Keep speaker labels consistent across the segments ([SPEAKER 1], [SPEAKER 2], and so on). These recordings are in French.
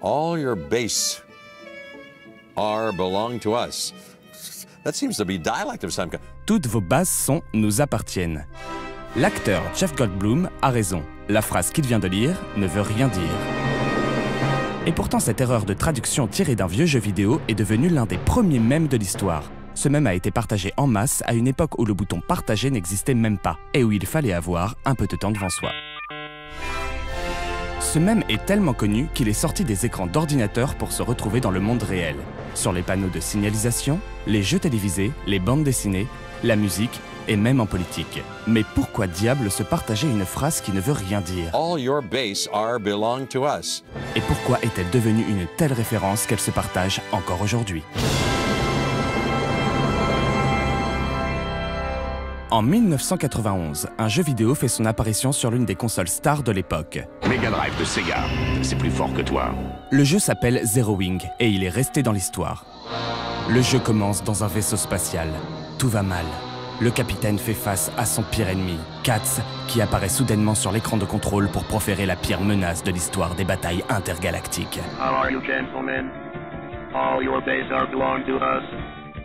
[SPEAKER 1] All your base are belong to us. That seems to be dialect of some kind.
[SPEAKER 2] Toutes vos bases sont nous appartiennent. L'acteur Jeff Goldblum a raison. La phrase qu'il vient de lire ne veut rien dire. Et pourtant, cette erreur de traduction tirée d'un vieux jeu vidéo est devenue l'un des premiers mèmes de l'histoire. Ce mème a été partagé en masse à une époque où le bouton « Partager » n'existait même pas et où il fallait avoir un peu de temps devant soi. Ce mème est tellement connu qu'il est sorti des écrans d'ordinateur pour se retrouver dans le monde réel. Sur les panneaux de signalisation, les jeux télévisés, les bandes dessinées, la musique et même en politique. Mais pourquoi diable se partager une phrase qui ne veut rien dire?
[SPEAKER 1] All your base are belong to us.
[SPEAKER 2] Et pourquoi est-elle devenue une telle référence qu'elle se partage encore aujourd'hui? En 1991, un jeu vidéo fait son apparition sur l'une des consoles stars de l'époque.
[SPEAKER 3] Mega Drive de Sega, c'est plus fort que toi.
[SPEAKER 2] Le jeu s'appelle Zero Wing et il est resté dans l'histoire. Le jeu commence dans un vaisseau spatial. Tout va mal. Le capitaine fait face à son pire ennemi, Katz, qui apparaît soudainement sur l'écran de contrôle pour proférer la pire menace de l'histoire des batailles intergalactiques.
[SPEAKER 4] How are you, gentlemen? All your bases are belong to us.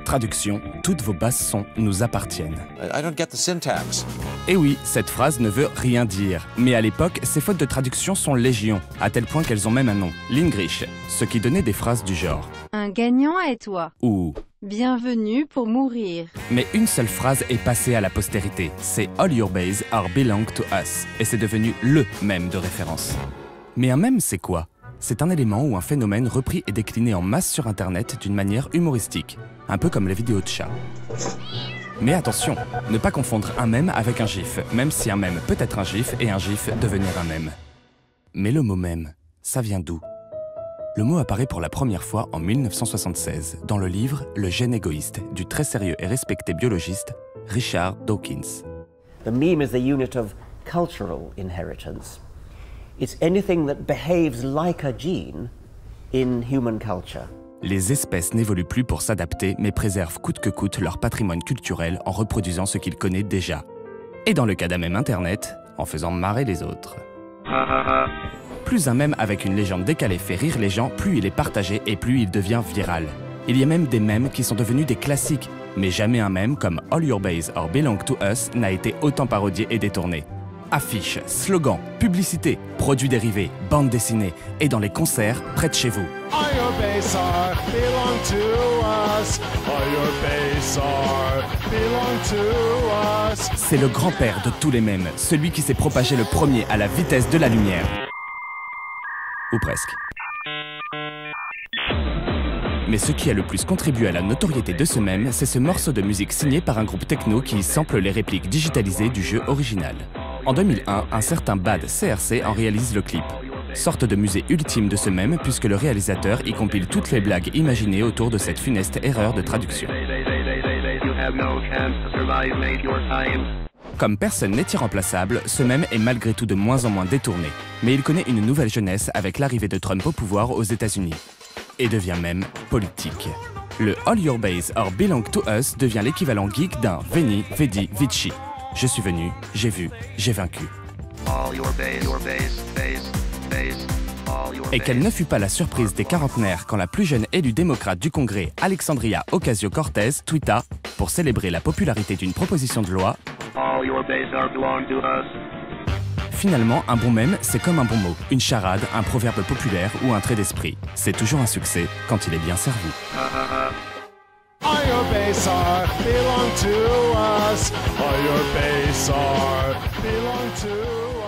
[SPEAKER 2] Traduction, toutes vos bases sont nous appartiennent.
[SPEAKER 1] I don't get the syntax.
[SPEAKER 2] Et oui, cette phrase ne veut rien dire. Mais à l'époque, ces fautes de traduction sont légion, à tel point qu'elles ont même un nom, l'English, ce qui donnait des phrases du genre.
[SPEAKER 5] Un gagnant est toi.
[SPEAKER 2] Ou
[SPEAKER 5] Bienvenue pour mourir.
[SPEAKER 2] mais une seule phrase est passée à la postérité, c'est All your bases are belong to us, et c'est devenu le mème de référence. Mais un mème, c'est quoi? C'est un élément ou un phénomène repris et décliné en masse sur Internet d'une manière humoristique, un peu comme les vidéos de chats. Mais attention, ne pas confondre un mème avec un gif, même si un mème peut être un gif et un gif devenir un mème. Mais le mot mème, ça vient d'où? Le mot apparaît pour la première fois en 1976 dans le livre Le gène égoïste du très sérieux et respecté biologiste Richard Dawkins.
[SPEAKER 6] The meme is the unit of cultural inheritance. It's anything that behaves like a gene in human culture.
[SPEAKER 2] Les espèces n'évoluent plus pour s'adapter, mais préservent coûte que coûte leur patrimoine culturel en reproduisant ce qu'ils connaissent déjà. Et dans le cas d'un mème Internet, en faisant marrer les autres. Plus un mème avec une légende décalée fait rire les gens, plus il est partagé et plus il devient viral. Il y a même des mèmes qui sont devenus des classiques, mais jamais un mème comme All your bases are belong to us n'a été autant parodié et détourné. Affiches, slogans, publicités, produits dérivés, bandes dessinées et dans les concerts près de chez vous.
[SPEAKER 7] All your bases are belong to us. All your bases are belong to us.
[SPEAKER 2] C'est le grand-père de tous les mèmes, celui qui s'est propagé le premier à la vitesse de la lumière. Ou presque. Mais ce qui a le plus contribué à la notoriété de ce mème, c'est ce morceau de musique signé par un groupe techno qui sample les répliques digitalisées du jeu original. En 2001, un certain Bad CRC en réalise le clip. Sorte de musée ultime de ce mème puisque le réalisateur y compile toutes les blagues imaginées autour de cette funeste erreur de traduction. Comme personne n'est irremplaçable, ce mème est malgré tout de moins en moins détourné. Mais il connaît une nouvelle jeunesse avec l'arrivée de Trump au pouvoir aux États-Unis. Et devient même politique. Le All your bases are belong to us devient l'équivalent geek d'un Veni, Vidi, Vici. Je suis venu, j'ai vu, j'ai vaincu. Et quelle ne fut pas la surprise des quarantenaires quand la plus jeune élue démocrate du Congrès, Alexandria Ocasio-Cortez, tweeta, pour célébrer la popularité d'une proposition de loi, finalement, un bon mème, c'est comme un bon mot, une charade, un proverbe populaire ou un trait d'esprit. C'est toujours un succès quand il est bien servi.
[SPEAKER 7] All your bases are belong to us. All your bases are belong to us.